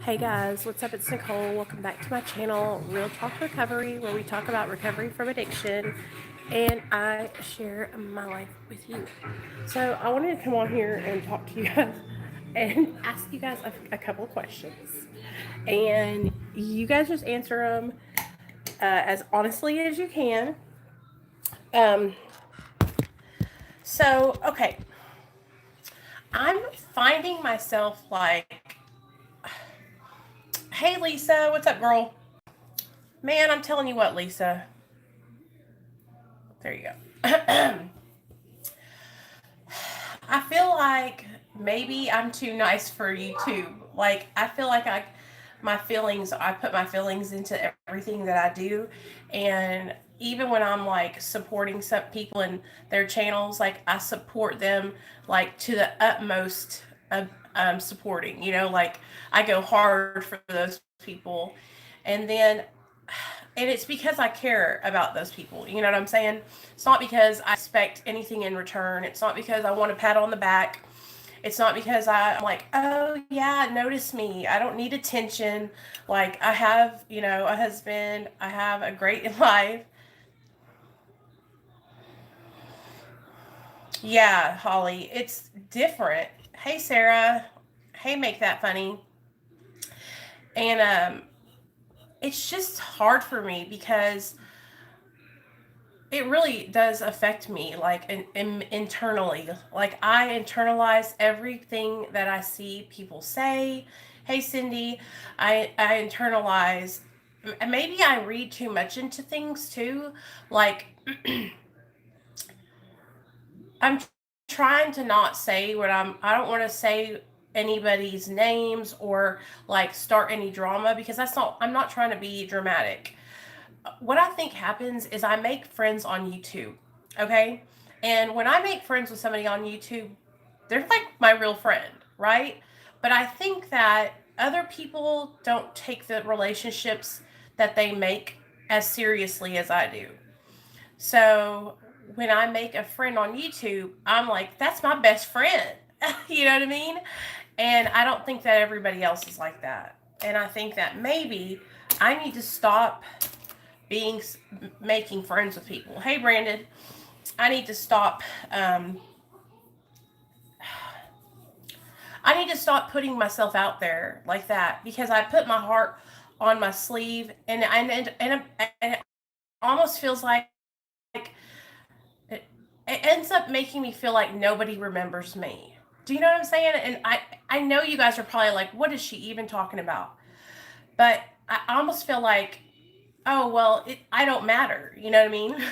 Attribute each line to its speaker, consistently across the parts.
Speaker 1: Hey guys, what's up? It's Nicole. Welcome back to my channel, Real Talk Recovery, where we talk about recovery from addiction and I share my life with you. So, I wanted to come on here and talk to you guys and ask you guys a couple of questions. And you guys just answer them as honestly as you can. Um, okay. I'm finding myself like, hey Lisa, what's up, girl? Man, I'm telling you what, Lisa. There you go. I feel like maybe I'm too nice for YouTube. Like, I feel like I put my feelings into everything that I do. And even when I'm like supporting some people in their channels, like I support them like to the utmost of supporting, like I go hard for those people. And then and it's because I care about those people. You know what I'm saying? It's not because I expect anything in return. It's not because I want a pat on the back. It's not because I'm like, oh yeah, notice me. I don't need attention. Like I have, a husband. I have a great life. Yeah, Holly, it's different. Hey, Sarah. Hey, make that funny. And it's just hard for me because it really does affect me like internally. Like I internalize everything that I see people say. Hey Cindy, I internalize, maybe I read too much into things too. Like I'm trying to not say I don't want to say anybody's names or like start any drama because I'm not trying to be dramatic. What I think happens is I make friends on YouTube, okay? And when I make friends with somebody on YouTube, they're like my real friend, right? But I think that other people don't take the relationships that they make as seriously as I do. So when I make a friend on YouTube, I'm like, that's my best friend. You know what I mean? And I don't think that everybody else is like that. And I think that maybe I need to stop being making friends with people. Hey, Brandon, I need to stop. I need to stop putting myself out there like that because I put my heart on my sleeve, and it almost feels like it ends up making me feel like nobody remembers me. Do you know what I'm saying? And I know you guys are probably like, what is she even talking about? But I almost feel like, oh well, I don't matter. You know what I mean?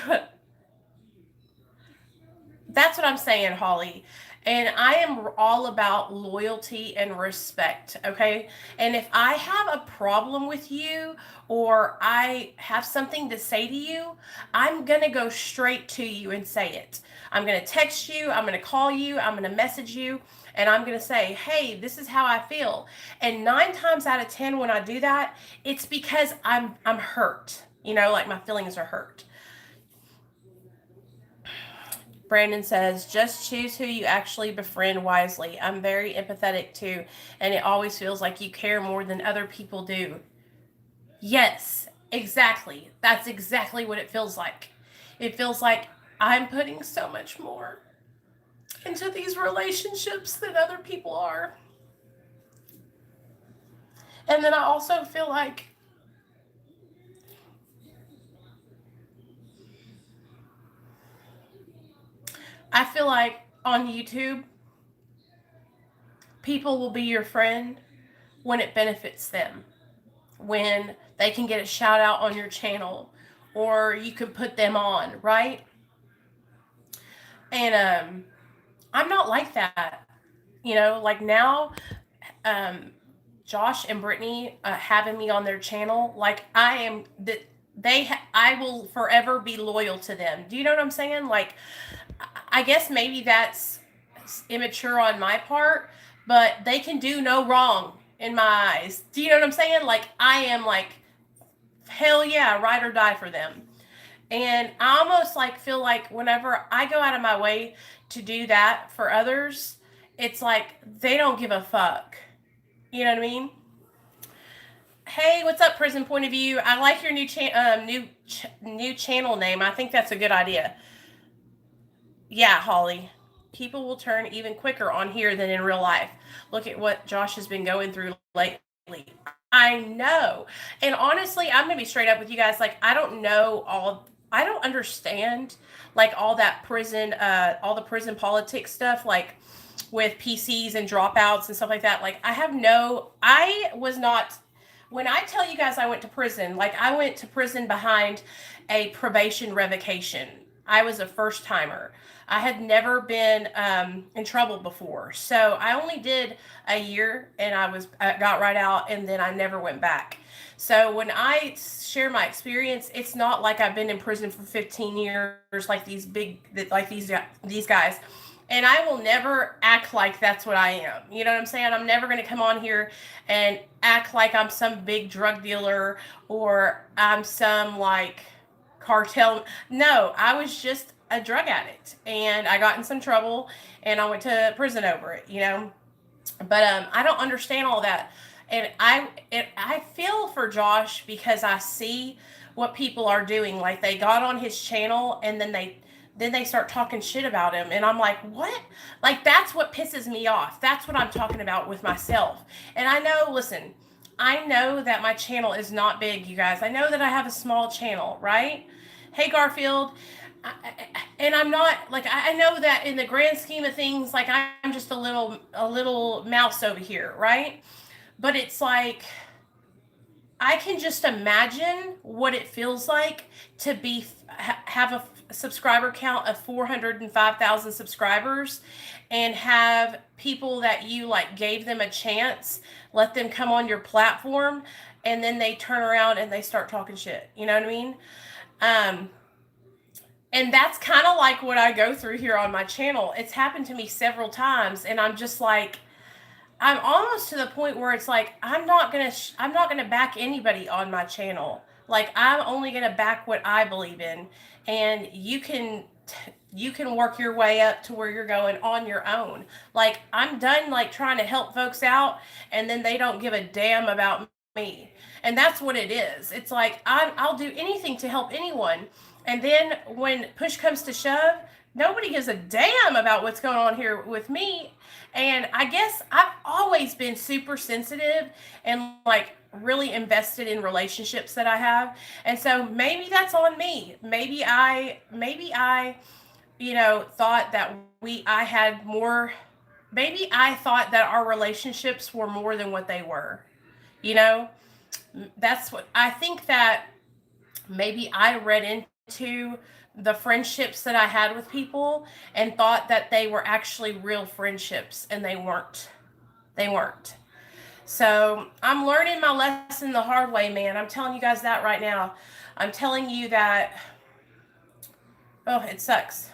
Speaker 1: That's what I'm saying, Holly. And I am all about loyalty and respect, okay? And if I have a problem with you or I have something to say to you, I'm going to go straight to you and say it. I'm going to text you, I'm going to call you, I'm going to message you, and I'm going to say, hey, this is how I feel. And 9 times out of 10, when I do that, it's because I'm hurt. Like my feelings are hurt. Brandon says, just choose who you actually befriend wisely. I'm very empathetic too, and it always feels like you care more than other people do. Yes, exactly. That's exactly what it feels like. It feels like I'm putting so much more into these relationships than other people are. And then I also feel like on YouTube, people will be your friend when it benefits them, when they can get a shout out on your channel or you can put them on, right? And I'm not like that. Like now, um, Josh and Brittany having me on their channel, like I am that I will forever be loyal to them. Do you know what I'm saying? Like, I guess maybe that's immature on my part, but they can do no wrong in my eyes. Do you know what I'm saying? Like, I am like, hell yeah, ride or die for them. And I almost like feel like whenever I go out of my way to do that for others, it's like they don't give a fuck. You know what I mean? Hey, what's up, Prison Point of View? I like your new channel name. I think that's a good idea. Yeah, Holly. People will turn even quicker on here than in real life. Look at what Josh has been going through lately. I know. And honestly, I'm going to be straight up with you guys. Like, I don't understand, like, all the prison politics stuff, like, with PCs and dropouts and stuff like that. Like, I was not, when I tell you guys I went to prison, like, I went to prison behind a probation revocation. I was a first timer. I had never been in trouble before. So I only did a year and I got right out and then I never went back. So when I share my experience, it's not like I've been in prison for 15 years like these guys. And I will never act like that's what I am. You know what I'm saying? I'm never going to come on here and act like I'm some big drug dealer or I'm some like cartel. No, I was just a drug addict and I got in some trouble and I went to prison over it, you know. But I don't understand all that. And I feel for Josh because I see what people are doing. Like they got on his channel and then they start talking shit about him and I'm like, what? Like that's what pisses me off. That's what I'm talking about with myself. And I know, listen, I know that my channel is not big, you guys. I know that I have a small channel, right? Hey Garfield. And I'm not like I know that in the grand scheme of things, like I'm just a little mouse over here, right? But it's like I can just imagine what it feels like to have a subscriber count of 405,000 subscribers and have people that you like gave them a chance, let them come on your platform, and then they turn around and they start talking shit. You know what I mean? Um, and that's kind of like what I go through here on my channel. It's happened to me several times, and I'm just like, I'm almost to the point where it's like I'm not gonna back anybody on my channel. Like I'm only gonna back what I believe in, and you can work your way up to where you're going on your own. Like I'm done like trying to help folks out, and then they don't give a damn about me, and that's what it is. It's like I'll do anything to help anyone, and then when push comes to shove, nobody gives a damn about what's going on here with me. And I guess I've always been super sensitive and like really invested in relationships that I have. And so maybe that's on me. Maybe I, you know, thought that I had more, maybe I thought that our relationships were more than what they were. You know, that's what I think that maybe I read into the friendships that I had with people and thought that they were actually real friendships and they weren't. They weren't. So I'm learning my lesson the hard way, man. I'm telling you guys that right now. I'm telling you that, oh, it sucks.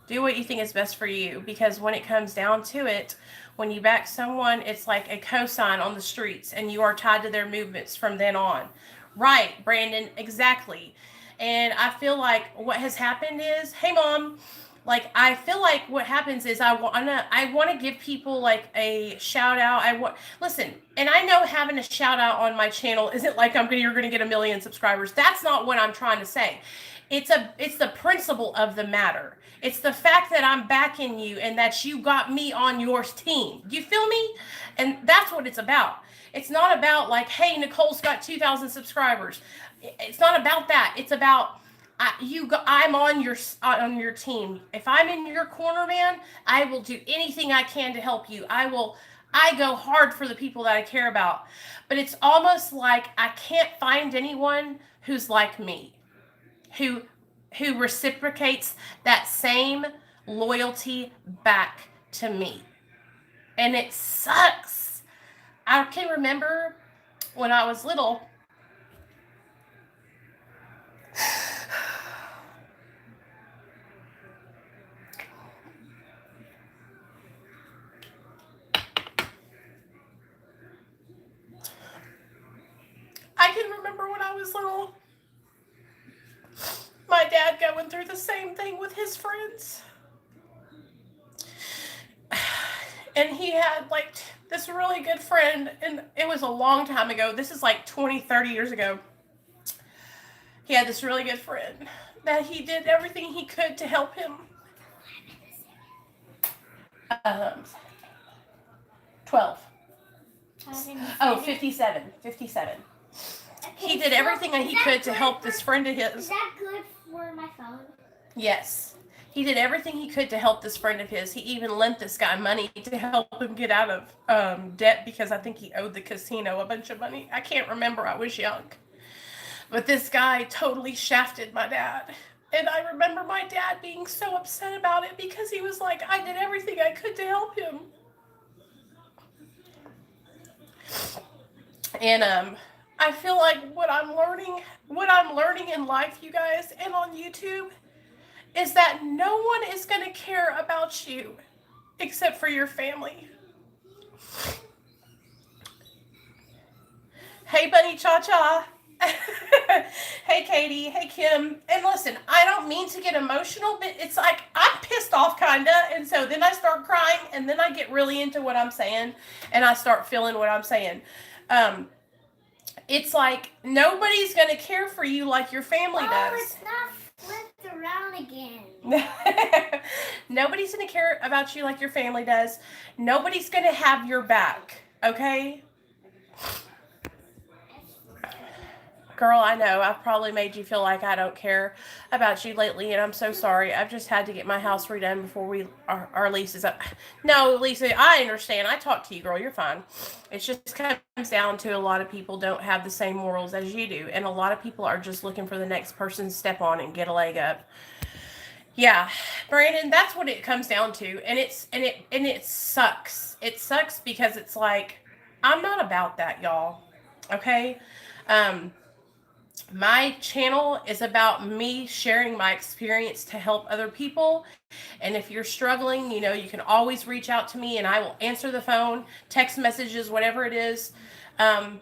Speaker 1: Do what you think is best for you because when it comes down to it, when you back someone, it's like a cosign on the streets and you are tied to their movements from then on. Right, Brandon, exactly. And I feel like what has happened is, hey mom, like I feel like what happens is I want to give people like a shout out. Listen, and I know having a shout out on my channel isn't like you're going to get 1 million subscribers. That's not what I'm trying to say. It's the principle of the matter. It's the fact that I'm backing you and that you got me on your team. Do you feel me? And that's what it's about. It's not about like, hey, Nicole's got 2,000 subscribers. It's not about that. It's about I'm on your team. If I'm in your corner, man, I will do anything I can to help you. I go hard for the people that I care about. But it's almost like I can't find anyone who's like me, who reciprocates that same loyalty back to me. And it sucks. I can remember when I was little. I can remember when I was little, my dad going through the same thing with his friends. And he had like this really good friend, and it was a long time ago. This is like 20, 30 years ago. He had this really good friend that he did everything he could to help him. 12. Oh, 57. 57. He did everything that he could to help this friend of his.
Speaker 2: Is that good for my phone?
Speaker 1: Yes. He did everything he could to help this friend of his. He even lent this guy money to help him get out of debt because I think he owed the casino a bunch of money. I can't remember. I was young. But this guy totally shafted my dad. And I remember my dad being so upset about it because he was like, I did everything I could to help him. And I feel like what I'm learning in life, you guys, and on YouTube, is that no one is going to care about you except for your family. Hey, Bunny Cha-Cha. Hey, Katie. Hey, Kim. And listen, I don't mean to get emotional, but it's like I'm pissed off, kind of. And so then I start crying, and then I get really into what I'm saying, and I start feeling what I'm saying. It's like nobody's going to care for you like your family does.
Speaker 2: Oh, it's not flipped around again.
Speaker 1: Nobody's going to care about you like your family does. Nobody's going to have your back, okay? Girl, I know I've probably made you feel like I don't care about you lately, and I'm so sorry. I've just had to get my house redone before our lease is up. No, Lisa, I understand. I talked to you, girl. You're fine. It just comes down to a lot of people don't have the same morals as you do, and a lot of people are just looking for the next person to step on and get a leg up. Yeah, Brandon, that's what it comes down to, and it sucks. It sucks because it's like I'm not about that, y'all. Okay. My channel is about me sharing my experience to help other people. And if you're struggling, you can always reach out to me and I will answer the phone, text messages, whatever it is. I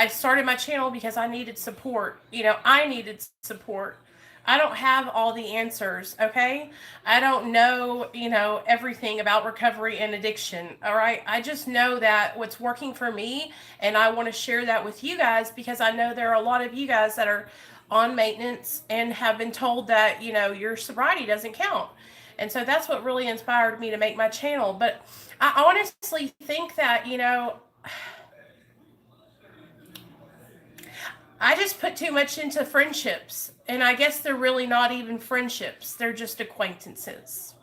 Speaker 1: started my channel because I needed support. I needed support. I don't have all the answers, okay? I don't know, everything about recovery and addiction, all right? I just know that what's working for me, and I want to share that with you guys because I know there are a lot of you guys that are on maintenance and have been told that, your sobriety doesn't count. And so that's what really inspired me to make my channel. But I honestly think that, I just put too much into friendships, and I guess they're really not even friendships. They're just acquaintances.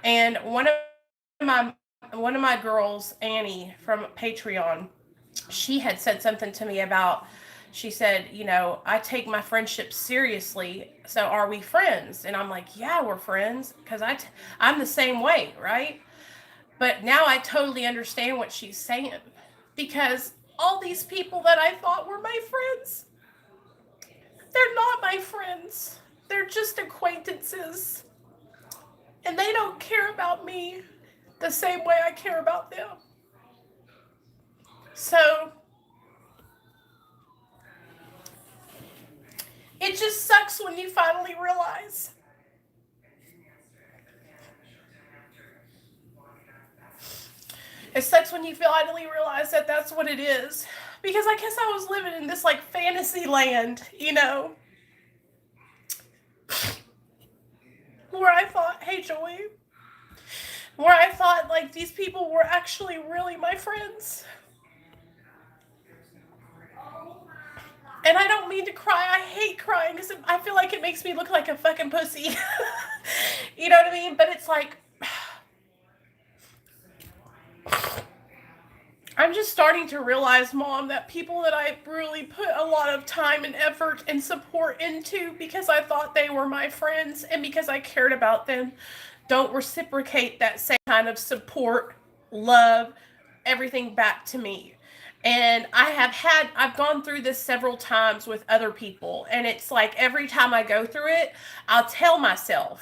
Speaker 1: And one of my girls, Annie from Patreon, she had said something to me about, she said, I take my friendships seriously. So are we friends? And I'm like, yeah, we're friends because I'm the same way, right? But now I totally understand what she's saying because all these people that I thought were my friends, they're not my friends. They're just acquaintances. And they don't care about me the same way I care about them. So it just sucks when you finally realize. It sucks when you finally realize that that's what it is. Because I guess I was living in this like fantasy land, where I thought, hey Joey, where I thought like these people were actually really my friends. And I don't mean to cry. I hate crying because I feel like it makes me look like a fucking pussy. You know what I mean? But it's like, I'm just starting to realize, Mom, that people that I really put a lot of time and effort and support into because I thought they were my friends and because I cared about them, don't reciprocate that same kind of support, love, everything back to me. And I've gone through this several times with other people. And it's like every time I go through it, I'll tell myself,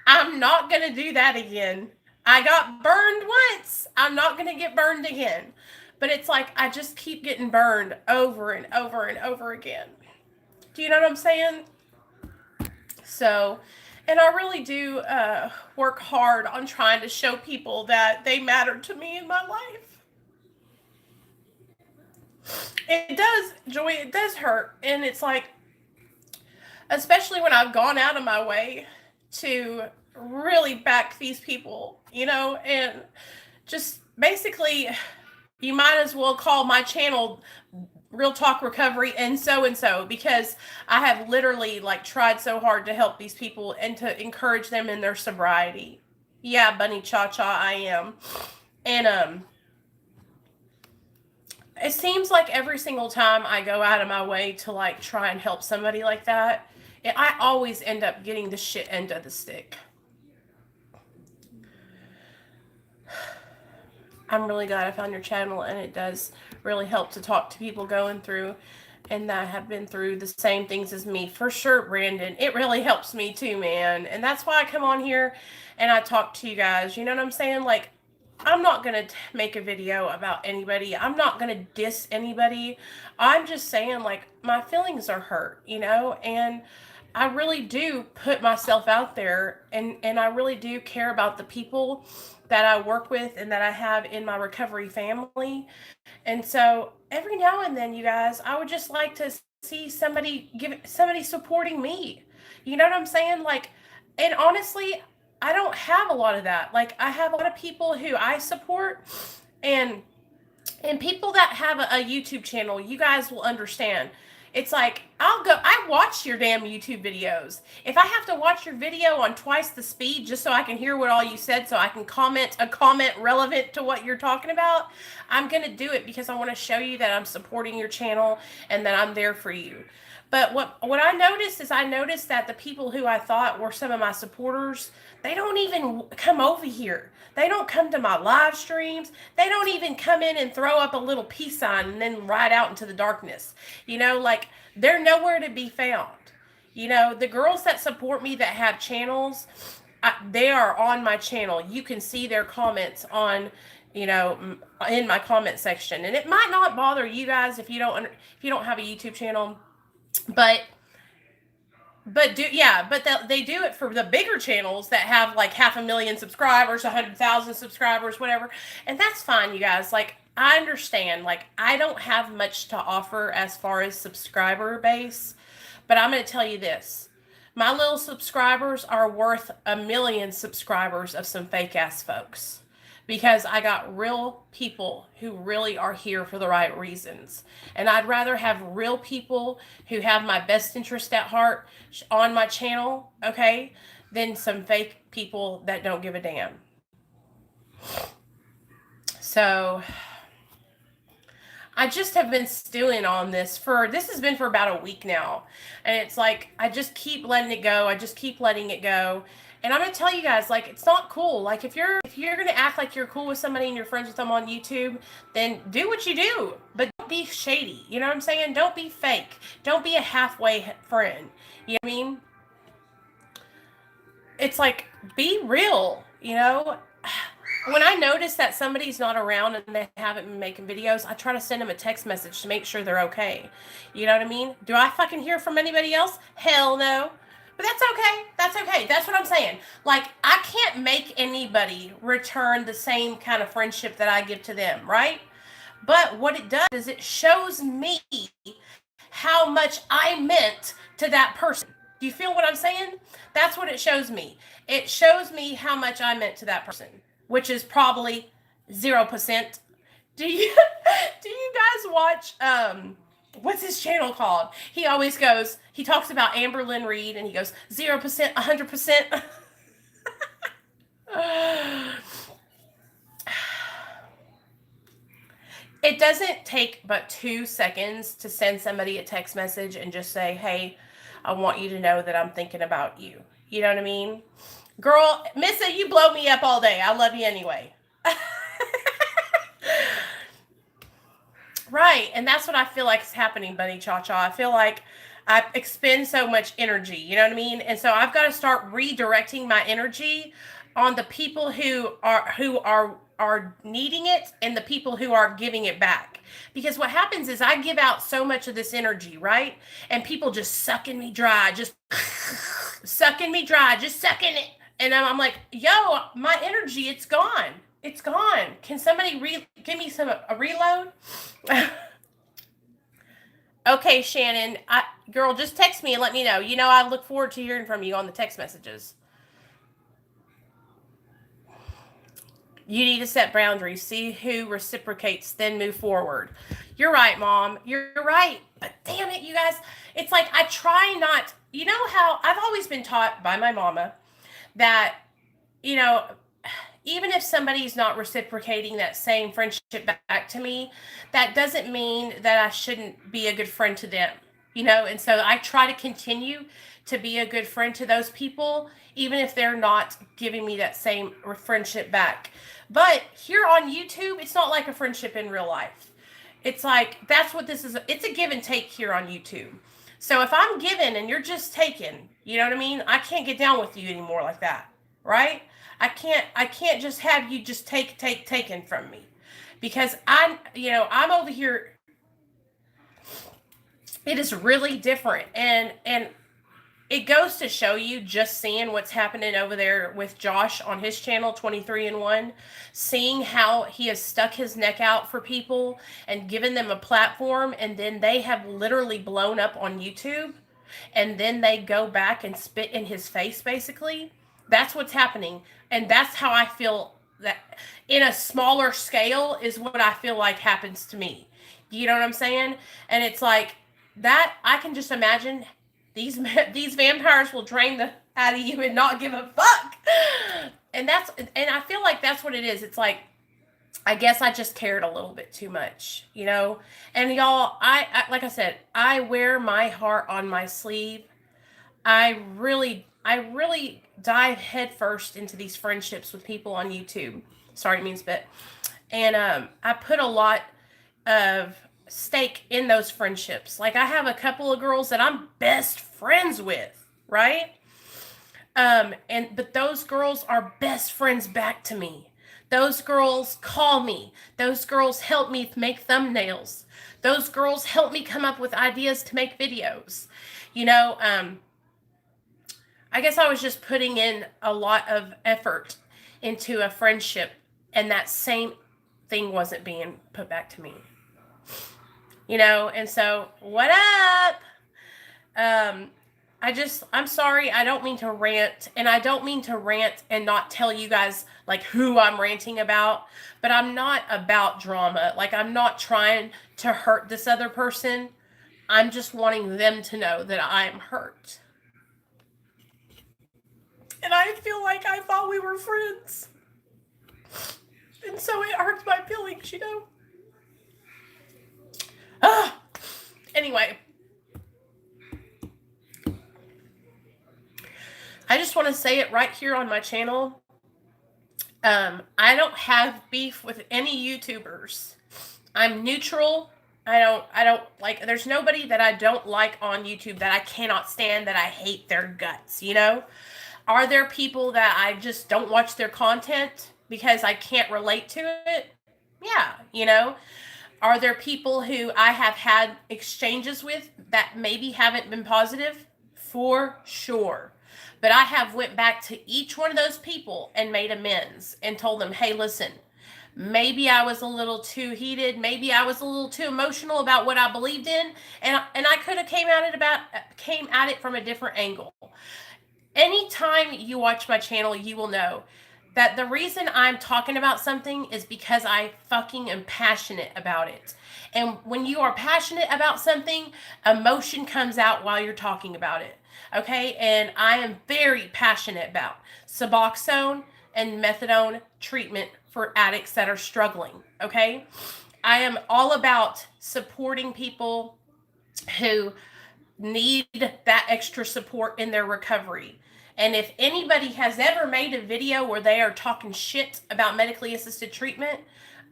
Speaker 1: I'm not going to do that again. I got burned once. I'm not going to get burned again. But it's like I just keep getting burned over and over and over again. Do you know what I'm saying? So And I really do work hard on trying to show people that they matter to me in my life. It does, Joy, it does hurt. And it's like, especially when I've gone out of my way to really back these people, and just basically, you might as well call my channel Real Talk Recovery and so, because I have literally like tried so hard to help these people and to encourage them in their sobriety. Yeah, Bunny Cha Cha, I am. And it seems like every single time I go out of my way to like try and help somebody like that, I always end up getting the shit end of the stick. I'm really glad I found your channel, and it does really help to talk to people going through and that have been through the same things as me. For sure, Brandon. It really helps me too, man. And that's why I come on here and I talk to you guys. You know what I'm saying? Like, I'm not going to make a video about anybody. I'm not going to diss anybody. I'm just saying, like, my feelings are hurt, and I really do put myself out there, and I really do care about the people that I work with and that I have in my recovery family. And so every now and then, you guys, I would just like to see somebody supporting me. You know what I'm saying? Like, and honestly, I don't have a lot of that. Like, I have a lot of people who I support, and people that have a YouTube channel, you guys will understand. It's like, I watch your damn YouTube videos. If I have to watch your video on twice the speed just so I can hear what all you said, so I can comment a comment relevant to what you're talking about, I'm going to do it because I want to show you that I'm supporting your channel and that I'm there for you. But what I noticed that the people who I thought were some of my supporters, they don't even come over here. They don't come to my live streams. They don't even come in and throw up a little peace sign and then ride out into the darkness. Like, they're nowhere to be found. The girls that support me that have channels, they are on my channel. You can see their comments on, in my comment section. And it might not bother you guys if you don't have a YouTube channel, but they do it for the bigger channels that have like 500,000 subscribers, 100,000 subscribers, whatever. And that's fine, you guys. Like, I understand. Like, I don't have much to offer as far as subscriber base, but I'm going to tell you this. My little subscribers are worth 1,000,000 subscribers of some fake ass folks. Because I got real people who really are here for the right reasons. And I'd rather have real people who have my best interest at heart on my channel, okay, than some fake people that don't give a damn. So I just have been stewing on this has been for about a week now. And it's like, I just keep letting it go. And I'm going to tell you guys, like, it's not cool. Like, if you're going to act like you're cool with somebody and you're friends with them on YouTube, then do what you do. But don't be shady. You know what I'm saying? Don't be fake. Don't be a halfway friend. You know what I mean? It's like, be real, When I notice that somebody's not around and they haven't been making videos, I try to send them a text message to make sure they're okay. You know what I mean? Do I fucking hear from anybody else? Hell no. But that's okay. That's what I'm saying. Like, I can't make anybody return the same kind of friendship that I give to them, right? But what it does is it shows me how much I meant to that person. Do you feel what I'm saying? That's what it shows me. It shows me how much I meant to that person, which is probably 0%. Do you guys watch what's his channel called? He always goes, he talks about Amberlynn Reed and he goes 0%, 100%. It doesn't take but 2 seconds to send somebody a text message and just say, hey, I want you to know that I'm thinking about you. You know what I mean? Girl, Missa, you blow me up all day. I love you anyway. Right. And that's what I feel like is happening, Bunny Cha-Cha. I feel like I expend so much energy. You know what I mean? And so I've got to start redirecting my energy on the people who are needing it and the people who are giving it back. Because what happens is I give out so much of this energy, right? And people just sucking me dry, just sucking me dry, just sucking it. And I'm like, yo, my energy, it's gone. It's gone. Can somebody give me a reload? Okay, Shannon. Girl, just text me and let me know. You know, I look forward to hearing from you on the text messages. You need to set boundaries. See who reciprocates, then move forward. You're right, Mom. You're right. But damn it, you guys. It's like I try not. You know how I've always been taught by my mama that, you know, even if somebody's not reciprocating that same friendship back to me, that doesn't mean that I shouldn't be a good friend to them, you know? And so I try to continue to be a good friend to those people, even if they're not giving me that same friendship back. But here on YouTube, it's not like a friendship in real life. It's like, that's what this is. It's a give and take here on YouTube. So if I'm giving and you're just taking, you know what I mean? I can't get down with you anymore like that, right? I can't just have you just taken from me, because I'm over here. It is really different, and it goes to show you, just seeing what's happening over there with Josh on his channel, 23-in-1, seeing how he has stuck his neck out for people and given them a platform, and then they have literally blown up on YouTube, and then they go back and spit in his face, basically. That's what's happening. And that's how I feel that in a smaller scale is what I feel like happens to me. You know what I'm saying? And it's like that. I can just imagine these vampires will drain the out of you and not give a fuck. And I feel like that's what it is. It's like, I guess I just cared a little bit too much, you know? And y'all, I like I said, I wear my heart on my sleeve. I really dive headfirst into these friendships with people on YouTube. Sorry, it means bit. And I put a lot of stake in those friendships. Like, I have a couple of girls that I'm best friends with, right? But those girls are best friends back to me. Those girls call me. Those girls help me make thumbnails. Those girls help me come up with ideas to make videos. You know, I guess I was just putting in a lot of effort into a friendship, and that same thing wasn't being put back to me. You know, and so, what up? I'm sorry, I don't mean to rant, and I don't mean to rant and not tell you guys, like, who I'm ranting about, but I'm not about drama. Like, I'm not trying to hurt this other person. I'm just wanting them to know that I'm hurt. And I feel like I thought we were friends. And so it hurts my feelings, you know? Anyway. I just want to say it right here on my channel. I don't have beef with any YouTubers. I'm neutral. I don't like, there's nobody that I don't like on YouTube that I cannot stand, that I hate their guts, you know? Are there people that I just don't watch their content because I can't relate to it? Yeah, you know? Are there people who I have had exchanges with that maybe haven't been positive? For sure. But I have went back to each one of those people and made amends and told them, hey, listen, maybe I was a little too heated. Maybe I was a little too emotional about what I believed in. And I could have came at it from a different angle. Anytime you watch my channel, you will know that the reason I'm talking about something is because I fucking am passionate about it. And when you are passionate about something, emotion comes out while you're talking about it. Okay? And I am very passionate about Suboxone and methadone treatment for addicts that are struggling. Okay? I am all about supporting people who need that extra support in their recovery. And if anybody has ever made a video where they are talking shit about medically assisted treatment,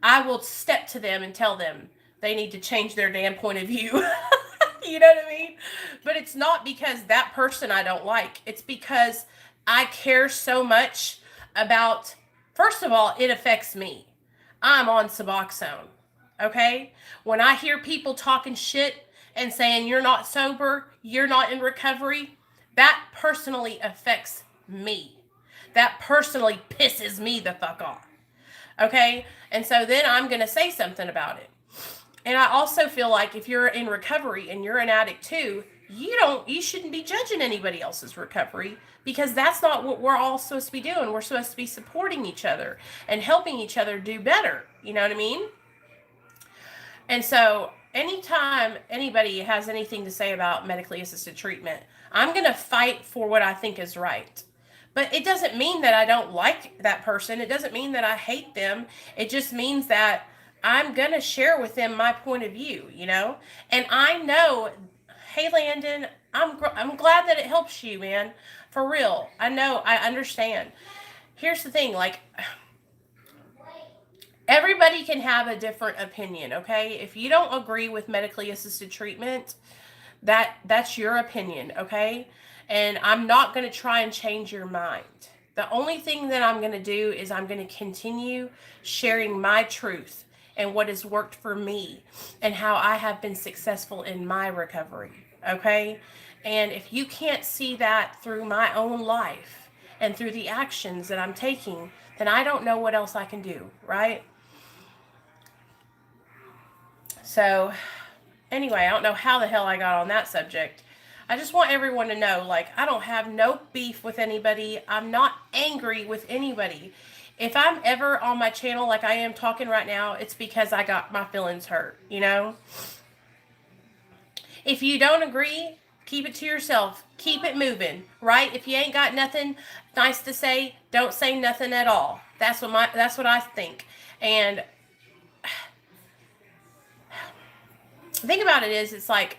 Speaker 1: I will step to them and tell them they need to change their damn point of view. You know what I mean? But it's not because that person I don't like. It's because I care so much about, first of all, it affects me. I'm on Suboxone. Okay? When I hear people talking shit and saying you're not sober, you're not in recovery, That personally affects me. That personally pisses me the fuck off. Okay? And so then I'm going to say something about it. And I also feel like if you're in recovery and you're an addict too, you shouldn't be judging anybody else's recovery, because that's not what we're all supposed to be doing. We're supposed to be supporting each other and helping each other do better. You know what I mean? And so anytime anybody has anything to say about medically assisted treatment, I'm going to fight for what I think is right. But it doesn't mean that I don't like that person. It doesn't mean that I hate them. It just means that I'm going to share with them my point of view, you know? And I know, hey, Landon, I'm glad that it helps you, man. For real. I know, I understand. Here's the thing, like, everybody can have a different opinion, okay? If you don't agree with medically assisted treatment, that's your opinion, okay? And I'm not going to try and change your mind. The only thing that I'm going to do is I'm going to continue sharing my truth and what has worked for me and how I have been successful in my recovery, okay? And if you can't see that through my own life and through the actions that I'm taking, then I don't know what else I can do, right? So, anyway, I don't know how the hell I got on that subject. I just want everyone to know, like, I don't have no beef with anybody. I'm not angry with anybody. If I'm ever on my channel like I am talking right now, it's because I got my feelings hurt, you know? If you don't agree, keep it to yourself. Keep it moving, right? If you ain't got nothing nice to say, don't say nothing at all. That's what I think. And the thing about it is, it's like,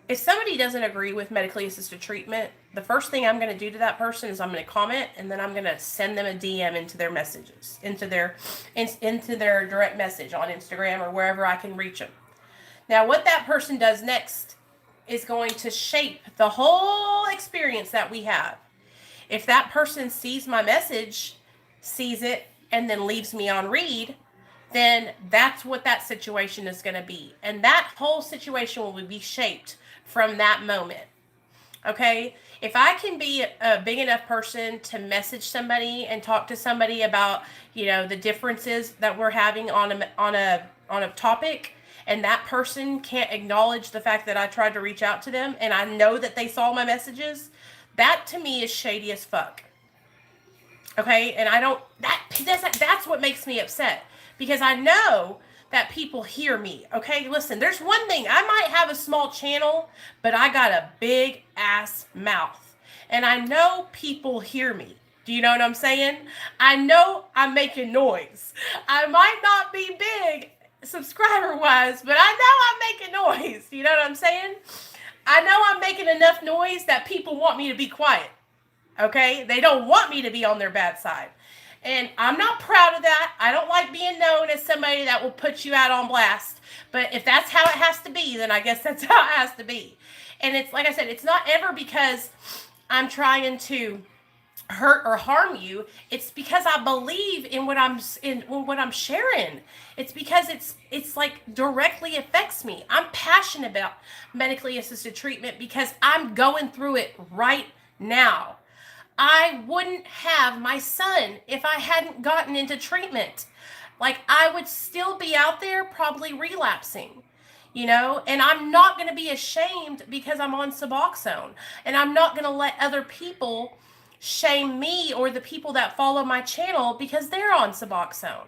Speaker 1: if somebody doesn't agree with medically assisted treatment, the first thing I'm going to do to that person is I'm going to comment, and then I'm going to send them a DM into their messages, into their direct message on Instagram or wherever I can reach them. Now, what that person does next is going to shape the whole experience that we have. If that person sees my message, sees it, and then leaves me on read, then that's what that situation is going to be. And that whole situation will be shaped from that moment. Okay? If I can be a big enough person to message somebody and talk to somebody about, you know, the differences that we're having on a topic, and that person can't acknowledge the fact that I tried to reach out to them and I know that they saw my messages, that to me is shady as fuck. Okay? And that's what makes me upset, because I know that people hear me. Okay, listen, there's one thing. I might have a small channel, but I got a big ass mouth. And I know people hear me. Do you know what I'm saying? I know I'm making noise. I might not be big subscriber-wise, but I know I'm making noise. You know what I'm saying? I know I'm making enough noise that people want me to be quiet. Okay? They don't want me to be on their bad side. And I'm not proud of that. I don't like being known as somebody that will put you out on blast. But if that's how it has to be, then I guess that's how it has to be. And it's like I said, it's not ever because I'm trying to hurt or harm you. It's because I believe in what I'm sharing. It's because it's like directly affects me. I'm passionate about medically assisted treatment because I'm going through it right now. I wouldn't have my son if I hadn't gotten into treatment. Like, I would still be out there probably relapsing, you know? And I'm not going to be ashamed because I'm on Suboxone. And I'm not going to let other people shame me or the people that follow my channel because they're on Suboxone,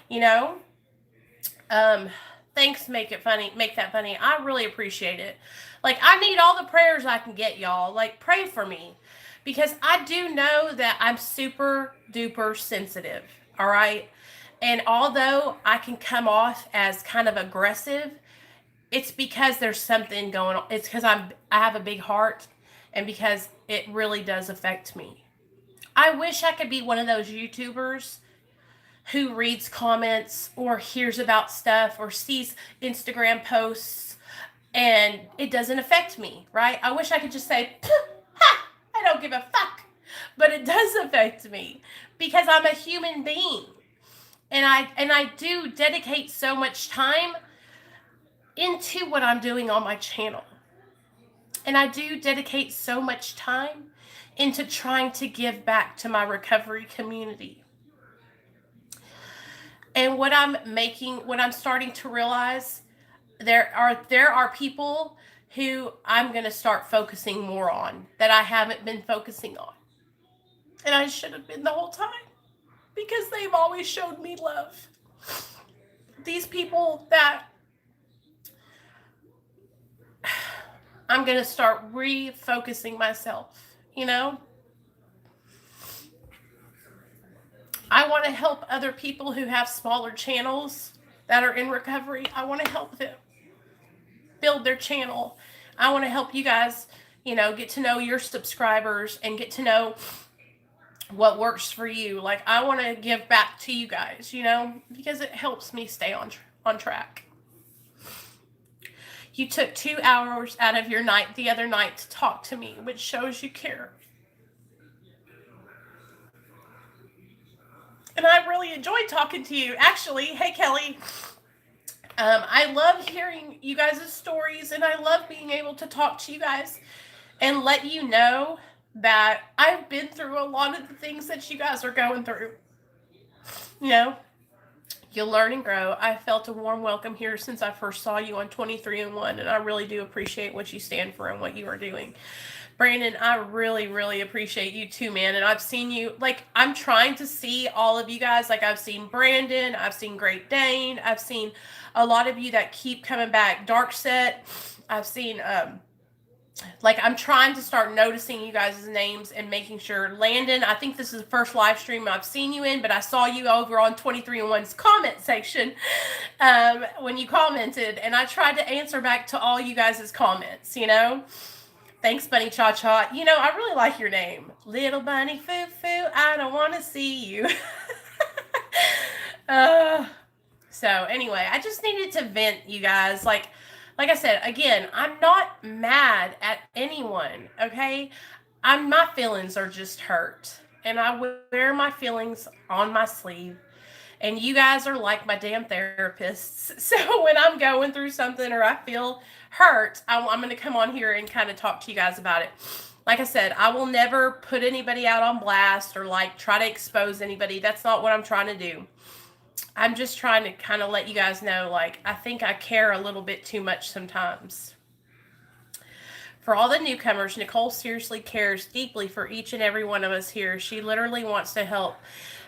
Speaker 1: you know? Thanks, make that funny. I really appreciate it. Like, I need all the prayers I can get, y'all. Like, pray for me. Because I do know that I'm super duper sensitive, all right? And although I can come off as kind of aggressive, it's because there's something going on. It's because I have a big heart, and because it really does affect me. I wish I could be one of those YouTubers who reads comments or hears about stuff or sees Instagram posts and it doesn't affect me, right? I wish I could just say, ha! I don't give a fuck. But it does affect me because I'm a human being. And I do dedicate so much time into what I'm doing on my channel. And I do dedicate so much time into trying to give back to my recovery community. And what I'm starting to realize, there are people who I'm going to start focusing more on that I haven't been focusing on. And I should have been the whole time, because they've always showed me love. These people that I'm going to start refocusing myself, you know? I want to help other people who have smaller channels that are in recovery. I want to help them build their channel. I want to help you guys, get to know your subscribers and get to know what works for you. Like, I want to give back to you guys, because it helps me stay on track. You took 2 hours out of your night the other night to talk to me, which shows you care. And I really enjoyed talking to you. Actually, hey, Kelly, I love hearing you guys' stories, and I love being able to talk to you guys and let you know that I've been through a lot of the things that you guys are going through. You'll learn and grow. I felt a warm welcome here since I first saw you on 23-in-1, and I really do appreciate what you stand for and what you are doing. Brandon, I really, really appreciate you too, man. And I've seen you, I'm trying to see all of you guys. I've seen Brandon, I've seen Great Dane, I've seen a lot of you that keep coming back. Darkset, I've seen, I'm trying to start noticing you guys' names and making sure. Landon, I think this is the first live stream I've seen you in, but I saw you over on 23-in-1's comment section when you commented, and I tried to answer back to all you guys' comments, Thanks, Bunny Cha Cha. I really like your name. Little Bunny Foo Foo, I don't want to see you. So anyway, I just needed to vent, you guys. Like I said, again, I'm not mad at anyone, okay? My feelings are just hurt. And I wear my feelings on my sleeve. And you guys are like my damn therapists. So when I'm going through something or I feel hurt, I'm going to come on here and kind of talk to you guys about it. Like I said, I will never put anybody out on blast or try to expose anybody. That's not what I'm trying to do. I'm just trying to kind of let you guys know, I think I care a little bit too much sometimes. For all the newcomers, Nicole seriously cares deeply for each and every one of us here. She literally wants to help.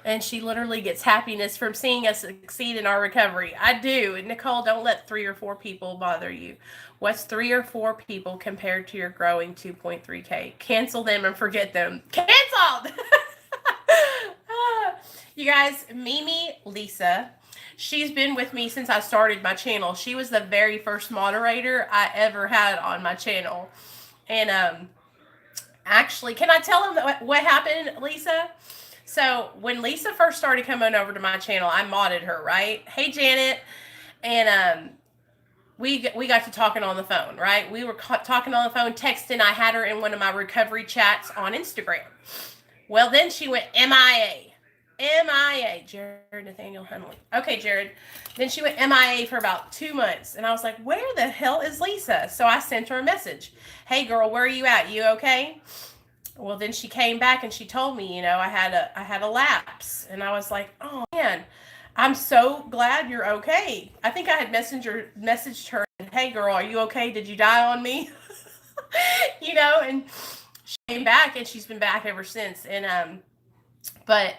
Speaker 1: And she literally gets happiness from seeing us succeed in our recovery. I do. And Nicole, don't let 3 or 4 people bother you. What's 3 or 4 people compared to your growing 2.3K? Cancel them and forget them. Canceled! You guys, Mimi Lisa, she's been with me since I started my channel. She was the very first moderator I ever had on my channel. And actually, can I tell them what happened, Lisa? So when Lisa first started coming over to my channel, I modded her, right? Hey, Janet. And we got to talking on the phone, right? We were talking on the phone, texting. I had her in one of my recovery chats on Instagram. Well, then she went MIA. Jared Nathaniel Hunley. Okay, Jared. Then she went MIA for about 2 months. And I was like, where the hell is Lisa? So I sent her a message. Hey, girl, where are you at? You okay? Well, then she came back and she told me, I had a lapse. And I was like, oh, man, I'm so glad you're okay. I think I had messaged her, hey, girl, are you okay? Did you die on me? And she came back, and she's been back ever since. And but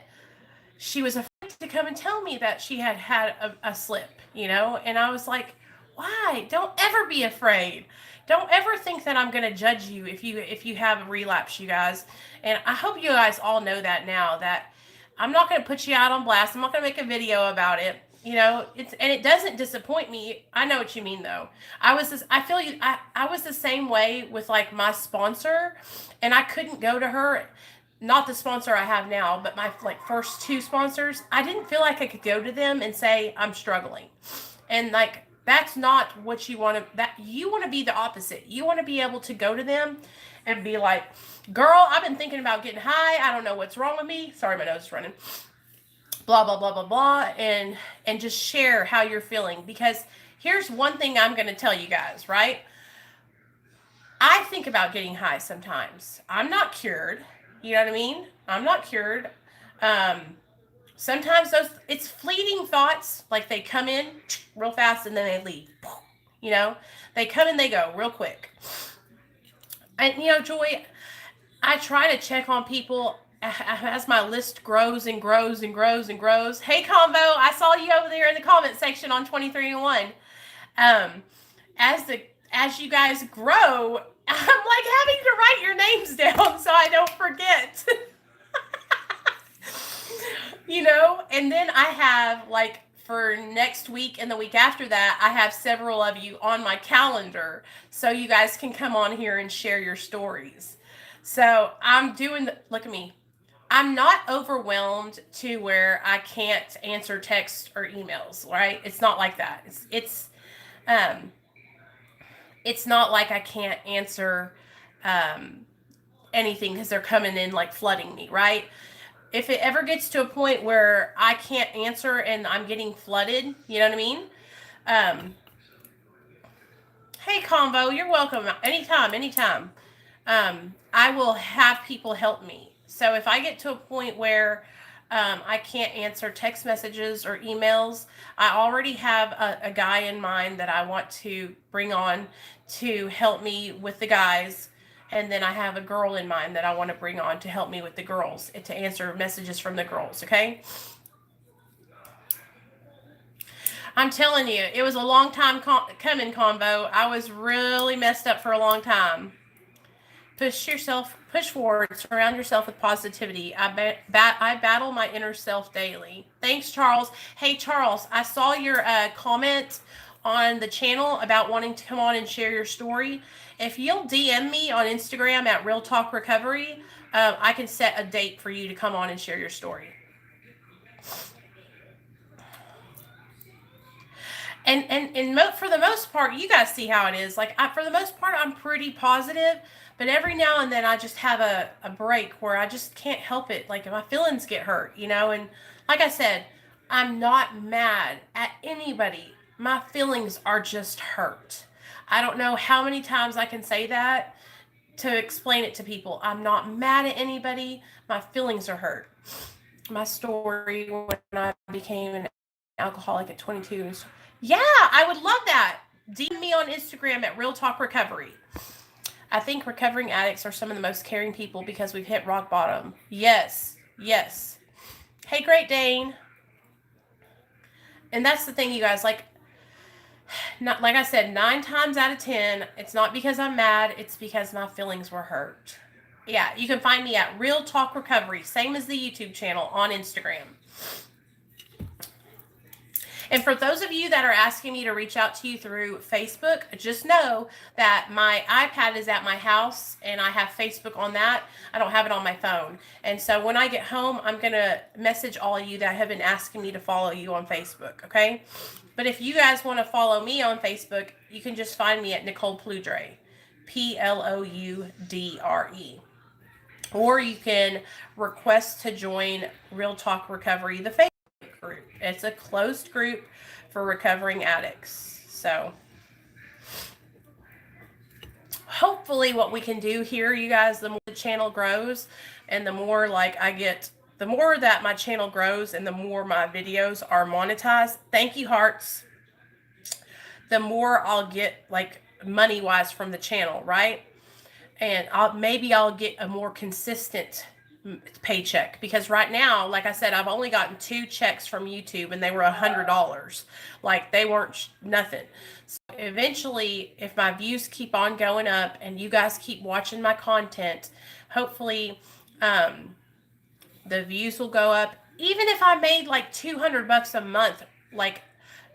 Speaker 1: she was afraid to come and tell me that she had a slip, and I was like, why? Don't ever be afraid. Don't ever think that I'm going to judge you if you have a relapse, you guys. And I hope you guys all know that now, that I'm not going to put you out on blast. I'm not going to make a video about it. It doesn't disappoint me. I know what you mean, though. I was the same way with my sponsor, and I couldn't go to her. Not the sponsor I have now, but my first 2 sponsors. I didn't feel like I could go to them and say I'm struggling. And that's not what you want to, you want to be the opposite. You want to be able to go to them and be like, girl, I've been thinking about getting high. I don't know what's wrong with me. Sorry, my nose is running. Blah, blah, blah, blah, blah. And just share how you're feeling. Because here's one thing I'm going to tell you guys, right? I think about getting high sometimes. I'm not cured. You know what I mean? I'm not cured. Sometimes it's fleeting thoughts, like they come in real fast and then they leave. You know, they come and they go real quick. And Joy, I try to check on people as my list grows and grows and grows and grows. Hey, Combo, I saw you over there in the comment section on 23-1. As you guys grow, I'm like having to write your names down so I don't forget. And then I have, like, for next week and the week after that, I have several of you on my calendar so you guys can come on here and share your stories. So I'm doing look at me. I'm not overwhelmed to where I can't answer texts or emails, right? It's not like that. It's not like I can't answer anything because they're coming in like flooding me, right? If it ever gets to a point where I can't answer and I'm getting flooded, you know what I mean? Hey, Combo, you're welcome. Anytime. I will have people help me. So if I get to a point where I can't answer text messages or emails, I already have a guy in mind that I want to bring on to help me with the guys. And then I have a girl in mind that I want to bring on to help me with the girls, to answer messages from the girls, okay? I'm telling you, it was a long time coming, Combo. I was really messed up for a long time. Push forward, surround yourself with positivity. I battle my inner self daily. Thanks, Charles. Hey, Charles, I saw your comment on the channel about wanting to come on and share your story. If you'll DM me on Instagram at Real Talk Recovery, I can set a date for you to come on and share your story. And for the most part, you guys see how it is. Like, for the most part, I'm pretty positive. But every now and then I just have a break where I just can't help it. Like, my feelings get hurt, And like I said, I'm not mad at anybody. My feelings are just hurt. I don't know how many times I can say that to explain it to people. I'm not mad at anybody. My feelings are hurt. My story when I became an alcoholic at 22 is... Yeah, I would love that. DM me on Instagram at Real Talk Recovery. I think recovering addicts are some of the most caring people because we've hit rock bottom. Yes. Hey, Great Dane. And that's the thing, you guys. Like I said, 9 times out of 10, it's not because I'm mad. It's because my feelings were hurt. Yeah, you can find me at Real Talk Recovery, same as the YouTube channel on Instagram. And for those of you that are asking me to reach out to you through Facebook, just know that my iPad is at my house and I have Facebook on that. I don't have it on my phone. And so when I get home, I'm going to message all of you that have been asking me to follow you on Facebook, okay? But if you guys want to follow me on Facebook, you can just find me at Nicole Ploudre, Ploudre. Or you can request to join Real Talk Recovery, the Facebook group. It's a closed group for recovering addicts. So hopefully what we can do here, you guys, the more the channel grows and the more the more that my channel grows and the more my videos are monetized, thank you, hearts, the more I'll get, like, money wise from the channel, right? And I'll get a more consistent paycheck, because right now, like I said, I've only gotten 2 checks from YouTube and they were $100. Like, they weren't nothing. So eventually, if my views keep on going up and you guys keep watching my content, hopefully the views will go up. Even if I made like $200 a month, like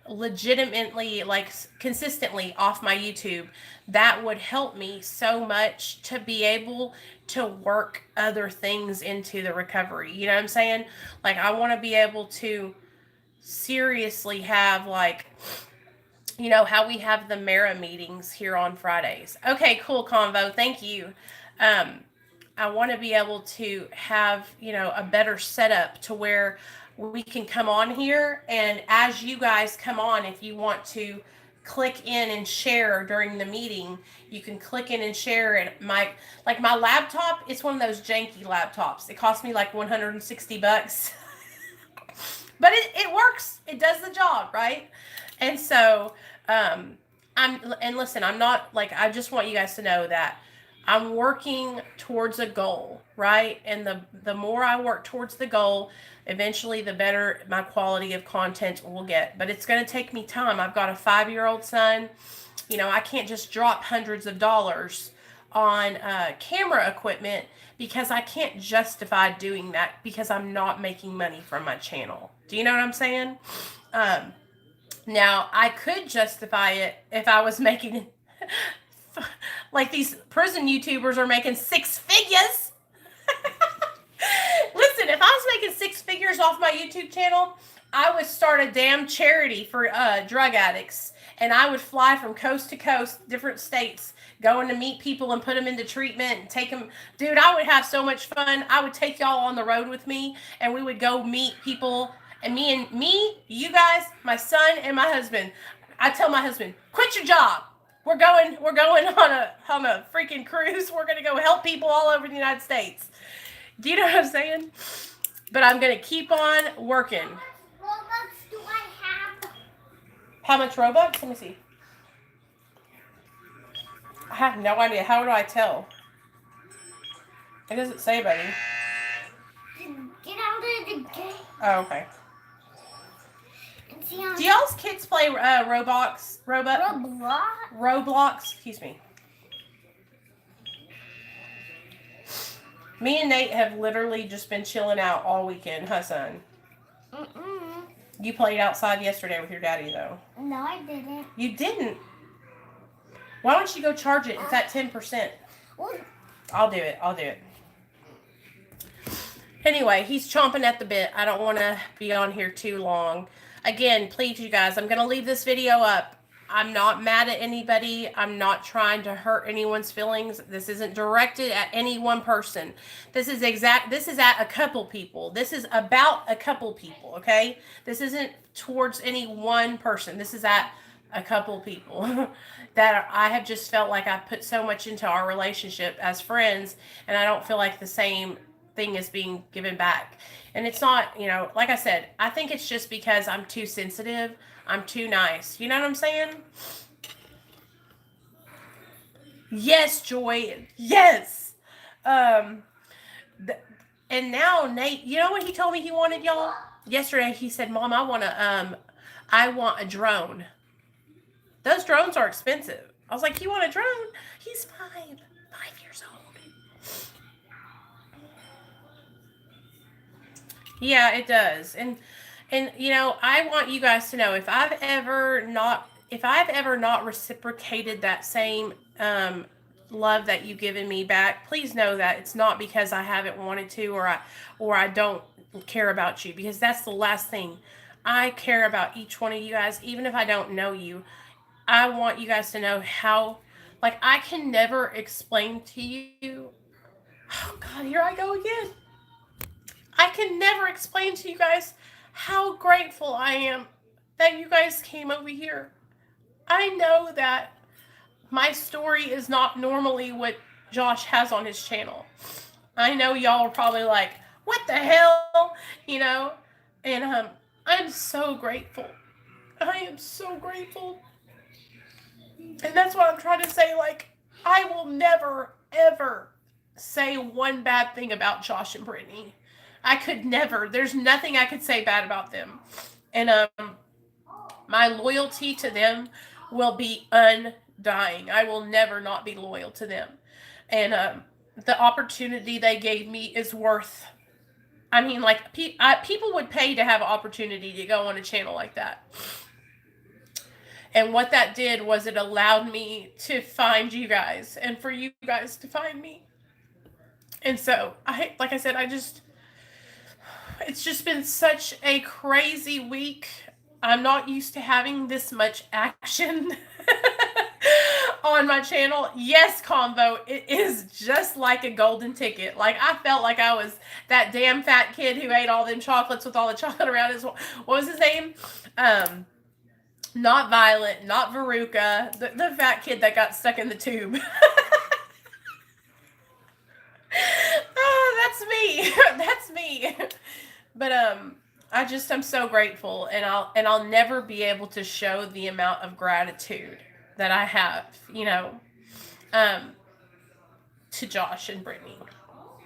Speaker 1: legitimately, like consistently off my YouTube, that would help me so much to be able to work other things into the recovery. You know what I'm saying? Like, I want to be able to seriously have, like, how we have the Mara meetings here on Fridays. Okay, cool, Convo. Thank you. I want to be able to have, a better setup to where we can come on here, and as you guys come on, if you want to click in and share during the meeting. You can click in and share. And my laptop, it's one of those janky laptops. It cost me like $160. But it works. It does the job, right? And so, listen, I'm not like, I just want you guys to know that I'm working towards a goal, right? And the more I work towards the goal, eventually the better my quality of content will get. But it's going to take me time. I've got a 5-year-old son. You know, I can't just drop hundreds of dollars on camera equipment because I can't justify doing that because I'm not making money from my channel. Do you know what I'm saying? Now, I could justify it if I was making like these prison YouTubers are making 6 figures. Listen, if I was making 6 figures off my YouTube channel, I would start a damn charity for drug addicts. And I would fly from coast to coast, different states, going to meet people and put them into treatment and take them. Dude, I would have so much fun. I would take y'all on the road with me, and we would go meet people. And you guys, my son and my husband. I tell my husband, quit your job. We're going on a freaking cruise. We're gonna go help people all over the United States. Do you know what I'm saying? But I'm gonna keep on working.
Speaker 2: How much Robux do I have?
Speaker 1: How much Robux? Let me see. I have no idea. How do I tell? It doesn't say, buddy.
Speaker 2: Get out of the game.
Speaker 1: Oh, okay.
Speaker 2: And see how
Speaker 1: Do y'all's kids play Roblox? Excuse me. Me and Nate have literally just been chilling out all weekend, huh, son? You played outside yesterday with your daddy, though.
Speaker 2: No, I didn't.
Speaker 1: You didn't? Why don't you go charge it? It's at 10%.
Speaker 2: Well,
Speaker 1: I'll do it. Anyway, he's chomping at the bit. I don't want to be on here too long. Again, please, you guys, I'm going to leave this video up. I'm not mad at anybody. I'm not trying to hurt anyone's feelings. This isn't directed at any one person. This is at a couple people. This is about a couple people, okay? This isn't towards any one person. This is at a couple people that I have just felt like I've put so much into our relationship as friends, and I don't feel like the same thing is being given back. And it's not, you know, like I said, I think it's just because I'm too sensitive. I'm too nice. You know what I'm saying? Yes, Joy. Yes. And now Nate, you know what he told me he wanted, y'all? Yesterday he said, Mom, I want a drone. Those drones are expensive. I was like, you want a drone? He's 5 years old. Yeah, it does. And you know, I want you guys to know if I've ever not reciprocated that same love that you've given me back, please know that it's not because I haven't wanted to or I don't care about you, because that's the last thing. I care about each one of you guys, even if I don't know you. I want you guys to know how, like, I can never explain to you. Oh God, here I go again. I can never explain to you guys how grateful I am that you guys came over here. I know that my story is not normally what Josh has on his channel. I know y'all are probably like, what the hell? You know? And I'm so grateful. I am so grateful. And that's what I'm trying to say. Like, I will never, ever say one bad thing about Josh and Brittany. I could never. There's nothing I could say bad about them. And my loyalty to them will be undying. I will never not be loyal to them. And the opportunity they gave me is worth, I mean, like, people would pay to have an opportunity to go on a channel like that. And what that did was it allowed me to find you guys and for you guys to find me. And so, like I said, it's just been such a crazy week. I'm not used to having this much action on my channel. Yes, Convo, it is just like a golden ticket. Like, I felt like I was that damn fat kid who ate all them chocolates with all the chocolate around his, what was his name? Not Violet, not Veruca, the fat kid that got stuck in the tube. Oh, that's me. That's me. But I'm so grateful, and I'll never be able to show the amount of gratitude that I have, um to Josh and Brittany.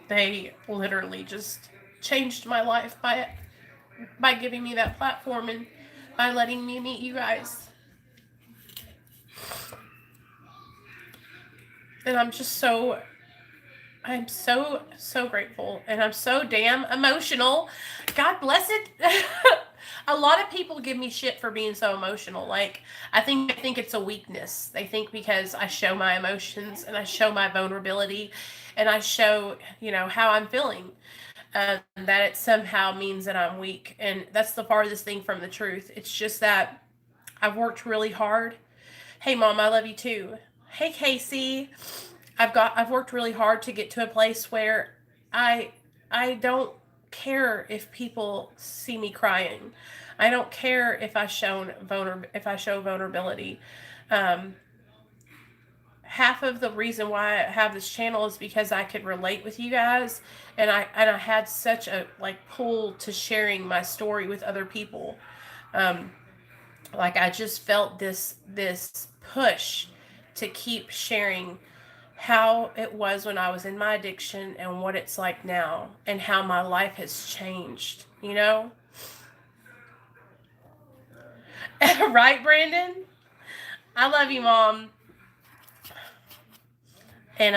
Speaker 1: They literally just changed my life by giving me that platform and by letting me meet you guys. And I'm so grateful, and I'm so damn emotional. God bless it. A lot of people give me shit for being so emotional. Like, I think it's a weakness. They think because I show my emotions and I show my vulnerability and I show, how I'm feeling, that it somehow means that I'm weak. And that's the farthest thing from the truth. It's just that I've worked really hard. Hey, Mom, I love you too. Hey, Casey. I've worked really hard to get to a place where I I don't care if people see me crying. I don't care if if I show vulnerability. Um, Half of the reason why I have this channel is because I could relate with you guys, and I had such a pull to sharing my story with other people. Um, I just felt this push to keep sharing how it was when I was in my addiction and what it's like now and how my life has changed, Right, Brandon? I love you, Mom. And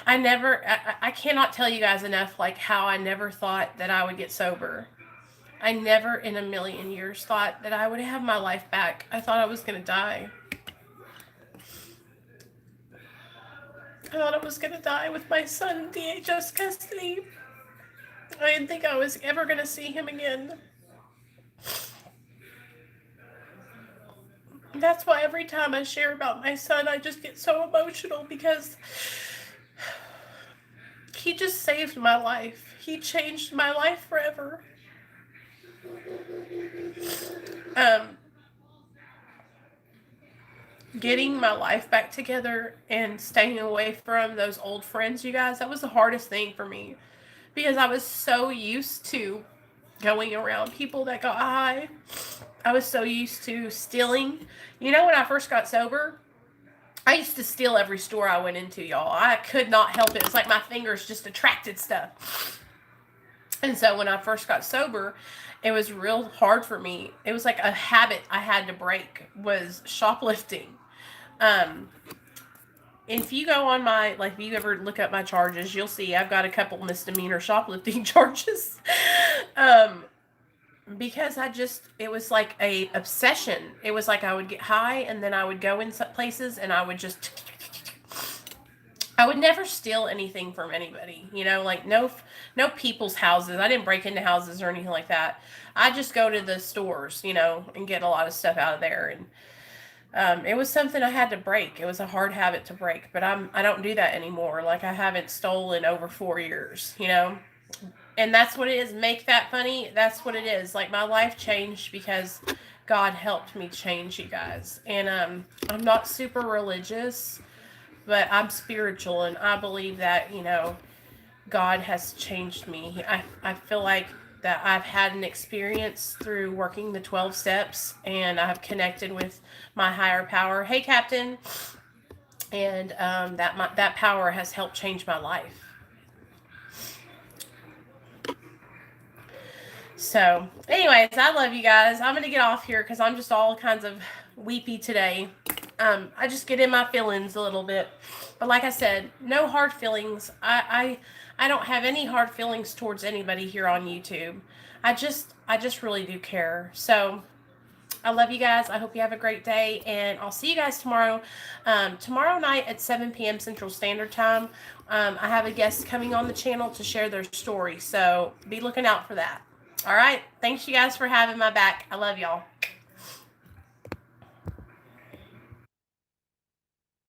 Speaker 1: I cannot tell you guys enough how I never thought that I would get sober. I never in a million years thought that I would have my life back. I thought I was going to die. I thought I was going to die with my son in DHS custody. I didn't think I was ever going to see him again. That's why every time I share about my son, I just get so emotional because he just saved my life. He changed my life forever. Getting my life back together and staying away from those old friends, you guys, that was the hardest thing for me because I was so used to going around people that got high. I was so used to stealing. When I first got sober, I used to steal every store I went into, y'all. I could not help it. It's like my fingers just attracted stuff. And so when I first got sober, it was real hard for me. It was like a habit I had to break, was shoplifting. If you go on my, if you ever look up my charges, you'll see I've got a couple misdemeanor shoplifting charges. Because it was like a obsession. It was like I would get high and then I would go in some places and I would never steal anything from anybody, no people's houses. I didn't break into houses or anything like that. I just go to the stores, and get a lot of stuff out of there. And it was something I had to break. It was a hard habit to break, but I don't do that anymore. I haven't stolen over 4 years, And that's what it is. Make that funny. That's what it is. My life changed because God helped me change, you guys. And I'm not super religious, but I'm spiritual, and I believe that, God has changed me. I feel like that I've had an experience through working the 12 steps, and I've connected with my higher power. Hey, Captain. And that power has helped change my life. So, anyways, I love you guys. I'm going to get off here because I'm just all kinds of weepy today. I just get in my feelings a little bit. But like I said, no hard feelings. I don't have any hard feelings towards anybody here on YouTube. I just really do care. So, I love you guys. I hope you have a great day, and I'll see you guys tomorrow. Tomorrow night at 7 p.m. Central Standard Time, I have a guest coming on the channel to share their story. So, be looking out for that. All right. Thanks, you guys, for having my back. I love y'all.